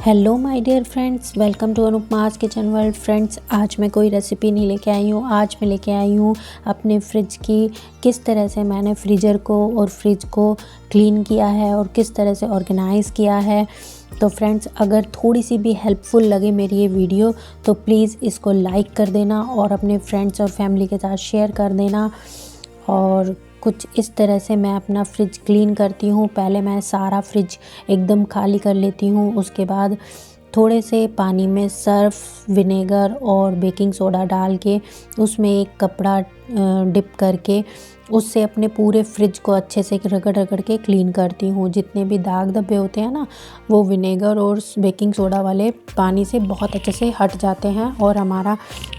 Hello my dear friends, welcome to Anupama's kitchen world. Friends, आज मैं कोई रेसिपी नहीं लेके आई हूँ। आज मैं लेके आई हूँ अपने फ्रिज की किस तरह से मैंने फ्रीज़र को और फ्रिज को क्लीन किया है और किस तरह से ऑर्गेनाइज़ किया है। तो फ्रेंड्स, अगर थोड़ी सी भी हेल्पफुल लगे मेरी ये वीडियो तो प्लीज़ इसको लाइक कर देना और अपने फ्रेंड्स और फैमिली के साथ शेयर कर देना। और कुछ इस तरह से मैं अपना फ्रिज क्लीन करती हूँ। पहले मैं सारा फ्रिज एकदम खाली कर लेती हूँ। उसके बाद थोड़े से पानी में सर्फ, विनेगर और बेकिंग सोडा डाल के उसमें एक कपड़ा डिप करके उससे अपने पूरे फ्रिज को अच्छे से रगड़ रगड़ के क्लीन करती हूँ। जितने भी दाग धब्बे होते हैं ना, वो विनेगर और बेकिंग सोडा वाले पानी से बहुत अच्छे से हट जाते हैं और हमारा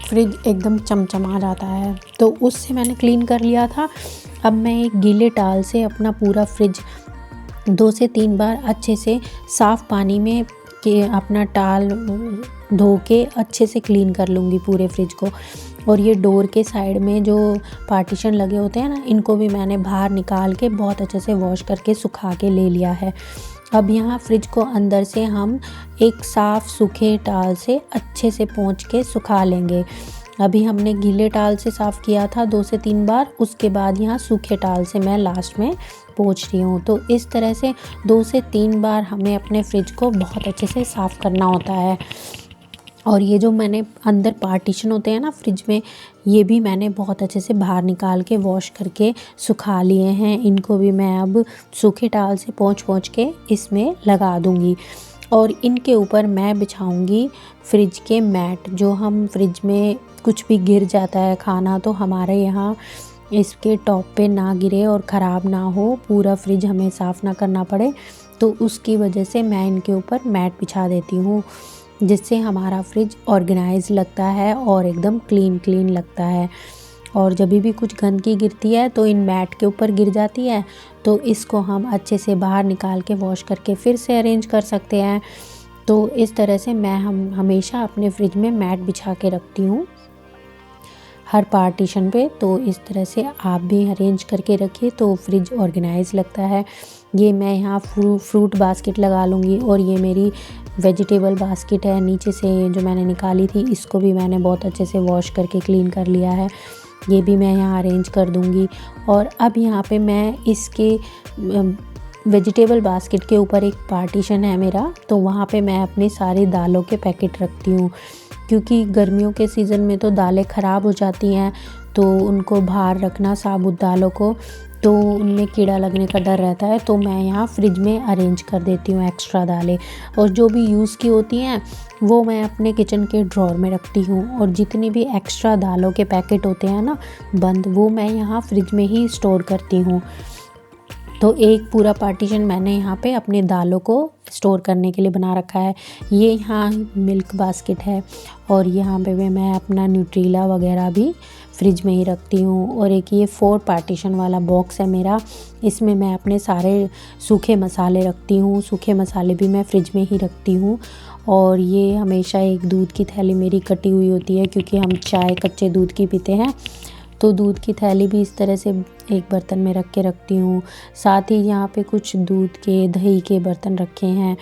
फ्रिज एकदम चमचमा जाता है। तो उससे मैंने क्लीन कर लिया था। अब मैं एक गीले टाल से अपना पूरा फ्रिज 2 से 3 बार अच्छे से साफ़ पानी में कि अपना टाल धो के अच्छे से क्लीन कर लूँगी पूरे फ्रिज को। और ये डोर के साइड में जो पार्टीशन लगे होते हैं ना, इनको भी मैंने बाहर निकाल के बहुत अच्छे से वॉश करके सुखा के ले लिया है। अब यहाँ फ्रिज को अंदर से हम एक साफ़ सूखे टाल से अच्छे से पोंछ के सुखा लेंगे। अभी हमने गीले टाल से साफ़ किया था 2 से 3 बार, उसके बाद यहाँ सूखे टाल से मैं लास्ट में पोंछ रही हूँ। तो इस तरह से 2 से 3 बार हमें अपने फ्रिज को बहुत अच्छे से साफ़ करना होता है। और ये जो मैंने अंदर पार्टीशन होते हैं ना फ्रिज में, ये भी मैंने बहुत अच्छे से बाहर निकाल के वॉश करके सुखा लिए हैं। इनको भी मैं अब सूखे टाल से पोंछ के इसमें लगा दूँगी। और इनके ऊपर मैं बिछाऊंगी फ्रिज के मैट। जो हम फ्रिज में कुछ भी गिर जाता है खाना, तो हमारे यहाँ इसके टॉप पे ना गिरे और ख़राब ना हो, पूरा फ्रिज हमें साफ़ ना करना पड़े, तो उसकी वजह से मैं इनके ऊपर मैट बिछा देती हूँ, जिससे हमारा फ्रिज ऑर्गेनाइज लगता है और एकदम क्लीन लगता है। और जब भी कुछ गंदगी गिरती है तो इन मैट के ऊपर गिर जाती है, तो इसको हम अच्छे से बाहर निकाल के वॉश करके फिर से अरेंज कर सकते हैं। तो इस तरह से मैं हमेशा अपने फ्रिज में मैट बिछा के रखती हूँ हर पार्टीशन पे। तो इस तरह से आप भी अरेंज करके रखिए तो फ्रिज ऑर्गेनाइज लगता है। ये मैं यहाँ फ्रूट बास्केट लगा लूँगी। और ये मेरी वेजिटेबल बास्केट है नीचे से जो मैंने निकाली थी, इसको भी मैंने बहुत अच्छे से वॉश करके क्लीन कर लिया है। ये भी मैं यहाँ अरेंज कर दूँगी। और अब यहाँ पे मैं इसके वेजिटेबल बास्केट के ऊपर एक पार्टीशन है मेरा, तो वहाँ पे मैं अपनी सारी दालों के पैकेट रखती हूँ। क्योंकि गर्मियों के सीज़न में तो दालें ख़राब हो जाती हैं, तो उनको बाहर रखना साबुत दालों को, तो उनमें कीड़ा लगने का डर रहता है। तो मैं यहाँ फ्रिज में अरेंज कर देती हूँ एक्स्ट्रा दालें। और जो भी यूज़ की होती हैं वो मैं अपने किचन के ड्रॉर में रखती हूँ। और जितनी भी एक्स्ट्रा दालों के पैकेट होते हैं ना बंद, वो मैं यहाँ फ्रिज में ही स्टोर करती हूँ। तो एक पूरा पार्टीशन मैंने यहाँ पे अपने दालों को स्टोर करने के लिए बना रखा है। ये यहाँ मिल्क बास्केट है और यहाँ पे मैं अपना न्यूट्रीला वगैरह भी फ्रिज में ही रखती हूँ। और एक ये 4 पार्टीशन वाला बॉक्स है मेरा, इसमें मैं अपने सारे सूखे मसाले रखती हूँ। सूखे मसाले भी मैं फ्रिज में ही रखती हूँ। और ये हमेशा एक दूध की थैली मेरी कटी हुई होती है, क्योंकि हम चाय कच्चे दूध की पीते हैं, तो दूध की थैली भी इस तरह से एक बर्तन में रख के रखती हूँ। साथ ही यहाँ पे कुछ दूध के दही के बर्तन रखे हैं।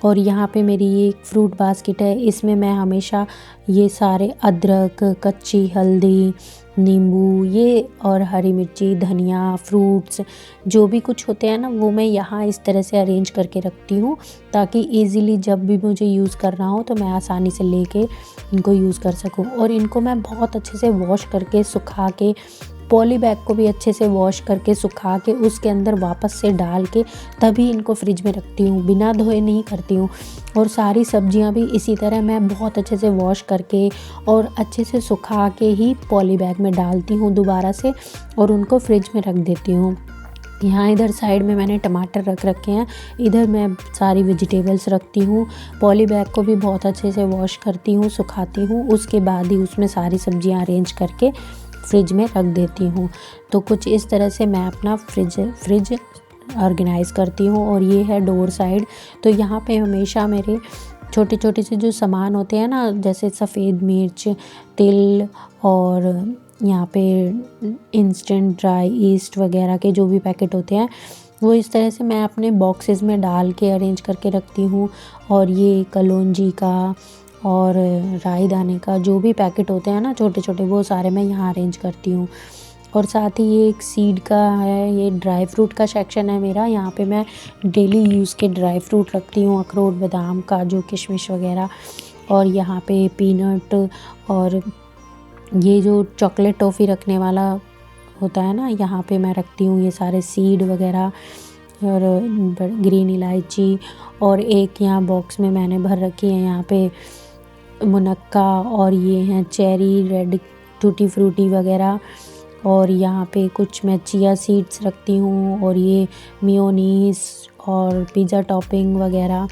और यहाँ पे मेरी ये एक फ्रूट बास्केट है, इसमें मैं हमेशा ये सारे अदरक, कच्ची हल्दी, नींबू ये और हरी मिर्ची, धनिया, फ्रूट्स जो भी कुछ होते हैं ना, वो मैं यहाँ इस तरह से अरेंज करके रखती हूँ, ताकि इजीली जब भी मुझे यूज़ करना हो तो मैं आसानी से लेके इनको यूज़ कर सकूँ। और इनको मैं बहुत अच्छे से वॉश करके सुखा के, पॉली बैग को भी अच्छे से वॉश करके सुखा के उसके अंदर वापस से डाल के तभी इनको फ्रिज में रखती हूँ, बिना धोए नहीं करती हूँ। और सारी सब्जियाँ भी इसी तरह मैं बहुत अच्छे से वॉश करके और अच्छे से सुखा के ही पॉली बैग में डालती हूँ दोबारा से, और उनको फ्रिज में रख देती हूँ। यहाँ इधर साइड में मैंने टमाटर रख रखे हैं, इधर मैं सारी वेजिटेबल्स रखती हूँ। पॉली बैग को भी बहुत अच्छे से वॉश करती हूँ, सुखाती हूँ, उसके बाद ही उसमें सारी सब्जियाँ अरेंज करके फ्रिज में रख देती हूँ। तो कुछ इस तरह से मैं अपना फ्रिज ऑर्गेनाइज़ करती हूँ। और ये है डोर साइड, तो यहाँ पे हमेशा मेरे छोटे से जो सामान होते हैं ना, जैसे सफ़ेद मिर्च, तिल और यहाँ पे इंस्टेंट ड्राई ईस्ट वगैरह के जो भी पैकेट होते हैं, वो इस तरह से मैं अपने बॉक्सेस में डाल के अरेंज करके रखती हूँ। और ये कलौंजी का और राई दाने का जो भी पैकेट होते हैं ना छोटे छोटे, वो सारे मैं यहाँ अरेंज करती हूँ। और साथ ही ये एक सीड का है, ये ड्राई फ्रूट का सेक्शन है मेरा। यहाँ पे मैं डेली यूज़ के ड्राई फ्रूट रखती हूँ, अखरोट, बादाम, काजू, किशमिश वगैरह। और यहाँ पे पीनट और ये जो चॉकलेट टॉफ़ी रखने वाला होता है ना, यहाँ पे मैं रखती हूँ ये सारे सीड वगैरह और ग्रीन इलायची। और एक यहाँ बॉक्स में मैंने भर रखी है यहाँ पे मुनक्का, और ये हैं चेरी, रेड टूटी फ्रूटी वगैरह। और यहाँ पे कुछ मैं चिया सीड्स रखती हूँ, और ये मेयोनीज़ और पिज़्ज़ा टॉपिंग वगैरह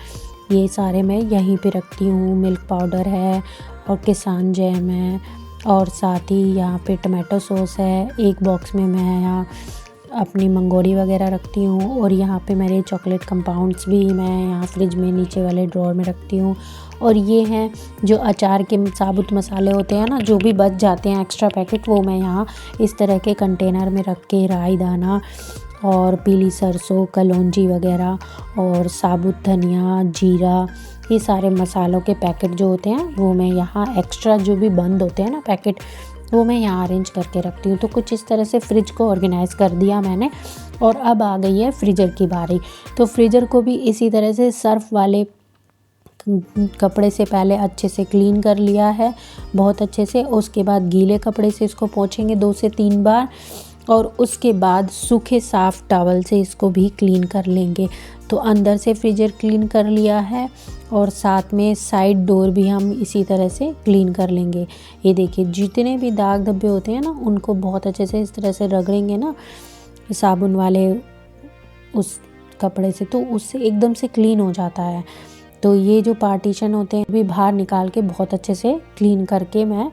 ये सारे मैं यहीं पे रखती हूँ। मिल्क पाउडर है और किसान जैम है, और साथ ही यहाँ पे टमाटो सॉस है। एक बॉक्स में मैं यहाँ अपनी मंगोड़ी वगैरह रखती हूँ। और यहाँ पे मेरे चॉकलेट कंपाउंड्स भी मैं यहाँ फ्रिज में नीचे वाले ड्रॉर में रखती हूँ। और ये हैं जो अचार के साबुत मसाले होते हैं ना, जो भी बच जाते हैं एक्स्ट्रा पैकेट, वो मैं यहाँ इस तरह के कंटेनर में रख के राई दाना और पीली सरसों, कलौंजी वगैरह और साबुत धनिया, जीरा, ये सारे मसालों के पैकेट जो होते हैं वो मैं यहाँ एक्स्ट्रा जो भी बंद होते हैं ना पैकेट, वो मैं यहाँ अरेंज करके रखती हूँ। तो कुछ इस तरह से फ्रिज को ऑर्गेनाइज़ कर दिया मैंने। और अब आ गई है फ्रीज़र की बारी। तो फ्रीज़र को भी इसी तरह से सर्फ़ वाले कपड़े से पहले अच्छे से क्लीन कर लिया है, बहुत अच्छे से। उसके बाद गीले कपड़े से इसको पोंछेंगे 2 से 3 बार, और उसके बाद सूखे साफ़ टॉवल से इसको भी क्लीन कर लेंगे। तो अंदर से फ्रीज़र क्लीन कर लिया है, और साथ में साइड डोर भी हम इसी तरह से क्लीन कर लेंगे। ये देखिए, जितने भी दाग धब्बे होते हैं ना, उनको बहुत अच्छे से इस तरह से रगड़ेंगे ना साबुन वाले उस कपड़े से, तो उससे एकदम से क्लीन हो जाता है। तो ये जो पार्टीशन होते हैं भी बाहर निकाल के बहुत अच्छे से क्लीन करके मैं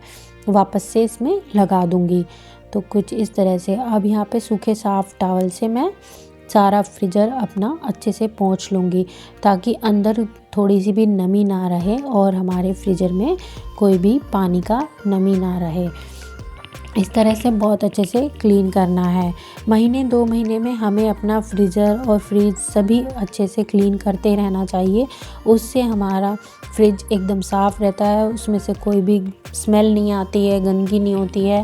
वापस से इसमें लगा दूँगी। तो कुछ इस तरह से अब यहाँ पे सूखे साफ़ टॉवल से मैं सारा फ्रीज़र अपना अच्छे से पोंछ लूँगी, ताकि अंदर थोड़ी सी भी नमी ना रहे और हमारे फ्रीज़र में कोई भी पानी का नमी ना रहे। इस तरह से बहुत अच्छे से क्लीन करना है। महीने 2 महीने में हमें अपना फ्रीज़र और फ्रिज सभी अच्छे से क्लीन करते रहना चाहिए। उससे हमारा फ्रिज एकदम साफ़ रहता है, उसमें से कोई भी स्मेल नहीं आती है, गंदगी नहीं होती है।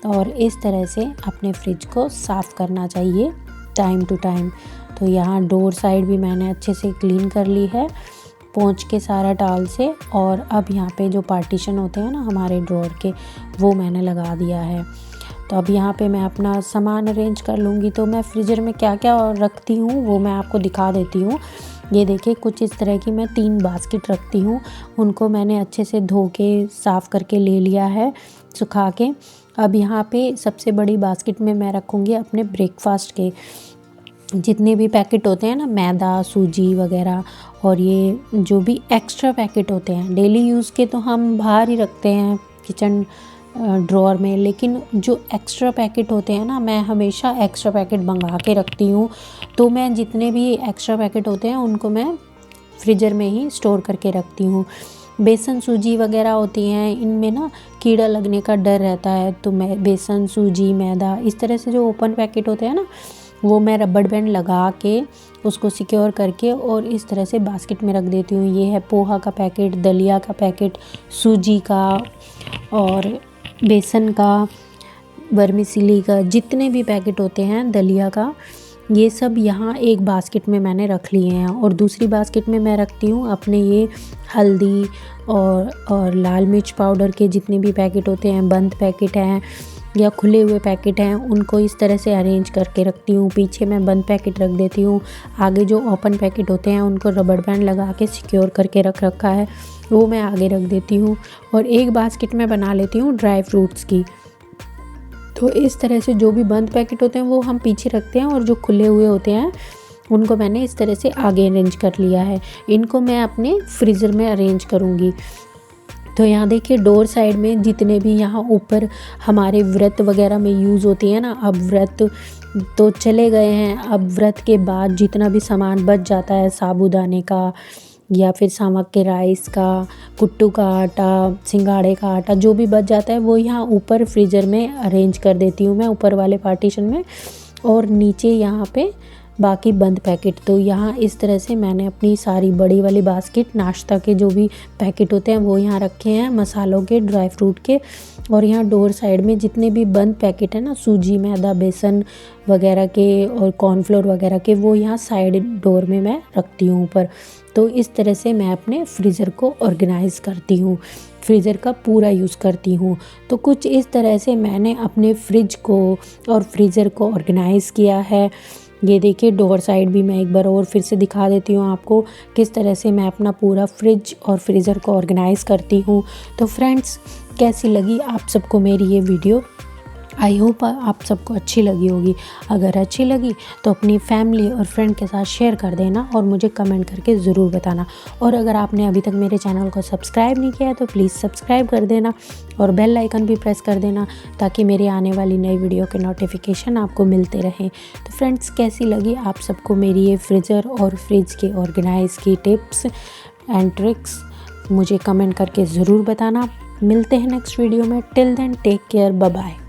और इस तरह से अपने फ्रिज को साफ़ करना चाहिए टाइम टू टाइम। तो यहाँ डोर साइड भी मैंने अच्छे से क्लीन कर ली है पोंछ के सारा टॉवल से। और अब यहाँ पे जो पार्टीशन होते हैं ना हमारे ड्रॉर के, वो मैंने लगा दिया है। तो अब यहाँ पे मैं अपना सामान अरेंज कर लूँगी। तो मैं फ्रीज़र में क्या क्या रखती हूँ वो मैं आपको दिखा देती हूँ। ये देखिए, कुछ इस तरह की मैं 3 बास्केट रखती हूँ। उनको मैंने अच्छे से धो के साफ़ करके ले लिया है सुखा के। अब यहाँ पे सबसे बड़ी बास्केट में मैं रखूँगी अपने ब्रेकफास्ट के जितने भी पैकेट होते हैं ना, मैदा, सूजी वगैरह, और ये जो भी एक्स्ट्रा पैकेट होते हैं डेली यूज़ के, तो हम बाहर ही रखते हैं किचन ड्रॉर में। लेकिन जो एक्स्ट्रा पैकेट होते हैं ना, मैं हमेशा एक्स्ट्रा पैकेट मंगा के रखती हूँ। तो मैं जितने भी एक्स्ट्रा पैकेट होते हैं उनको मैं फ्रीज़र में ही स्टोर करके रखती हूँ। बेसन, सूजी वगैरह होती हैं, इनमें ना कीड़ा लगने का डर रहता है। तो मैं बेसन, सूजी, मैदा, इस तरह से जो ओपन पैकेट होते हैं ना, वो मैं रबड़ बैंड लगा के उसको सिक्योर करके और इस तरह से बास्केट में रख देती हूँ। ये है पोहा का पैकेट, दलिया का पैकेट, सूजी का और बेसन का, वर्मिसेली का, जितने भी पैकेट होते हैं दलिया का, ये सब यहाँ एक बास्केट में मैंने रख लिए हैं। और दूसरी बास्केट में मैं रखती हूँ अपने ये हल्दी और लाल मिर्च पाउडर के जितने भी पैकेट होते हैं, बंद पैकेट हैं या खुले हुए पैकेट हैं, उनको इस तरह से अरेंज करके रखती हूँ। पीछे मैं बंद पैकेट रख देती हूँ, आगे जो ओपन पैकेट होते हैं उनको रबड़ बैंड लगा के सिक्योर करके रख रखा है, वो मैं आगे रख देती हूँ। और एक बास्केट में बना लेती हूँ ड्राई फ्रूट्स की। तो इस तरह से जो भी बंद पैकेट होते हैं वो हम पीछे रखते हैं, और जो खुले हुए होते हैं उनको मैंने इस तरह से आगे अरेंज कर लिया है। इनको मैं अपने फ्रीज़र में अरेंज करूँगी। तो यहाँ देखिए, डोर साइड में जितने भी यहाँ ऊपर हमारे व्रत वगैरह में यूज़ होती है ना, अब व्रत तो चले गए हैं। अब व्रत के बाद जितना भी सामान बच जाता है, साबूदाने का या फिर सामक के राइस का, कुट्टू का आटा, सिंगाड़े का आटा, जो भी बच जाता है वो यहाँ ऊपर फ्रीज़र में अरेंज कर देती हूँ मैं, ऊपर वाले पार्टीशन में। और नीचे यहाँ पे बाकी बंद पैकेट। तो यहाँ इस तरह से मैंने अपनी सारी बड़ी वाली बास्केट, नाश्ता के जो भी पैकेट होते हैं वो यहाँ रखे हैं, मसालों के, ड्राई फ्रूट के। और यहाँ डोर साइड में जितने भी बंद पैकेट है ना, सूजी, मैदा, बेसन वगैरह के और कॉर्नफ्लोर वगैरह के, वो यहाँ साइड डोर में मैं रखती हूँ ऊपर। तो इस तरह से मैं अपने फ्रीज़र को ऑर्गेनाइज़ करती हूँ, फ्रीज़र का पूरा यूज़ करती हूँ। तो कुछ इस तरह से मैंने अपने फ्रिज को और फ्रीज़र को ऑर्गेनाइज़ किया है। ये देखिए, डोर साइड भी मैं एक बार और फिर से दिखा देती हूँ आपको किस तरह से मैं अपना पूरा फ्रिज और फ्रीज़र को ऑर्गेनाइज़ करती हूँ। तो फ्रेंड्स, कैसी लगी आप सबको मेरी ये वीडियो? आई होप आप सबको अच्छी लगी होगी। अगर अच्छी लगी तो अपनी फैमिली और फ्रेंड के साथ शेयर कर देना और मुझे कमेंट करके ज़रूर बताना। और अगर आपने अभी तक मेरे चैनल को सब्सक्राइब नहीं किया है तो प्लीज़ सब्सक्राइब कर देना और बेल आइकन भी प्रेस कर देना, ताकि मेरे आने वाली नई वीडियो के नोटिफिकेशन आपको मिलते रहें। तो फ्रेंड्स, कैसी लगी आप सबको मेरी ये फ्रीज़र और फ्रिज के ऑर्गेनाइज़ की टिप्स एंड ट्रिक्स, मुझे कमेंट करके ज़रूर बताना। मिलते हैं नेक्स्ट वीडियो में। Till then take care, bye bye.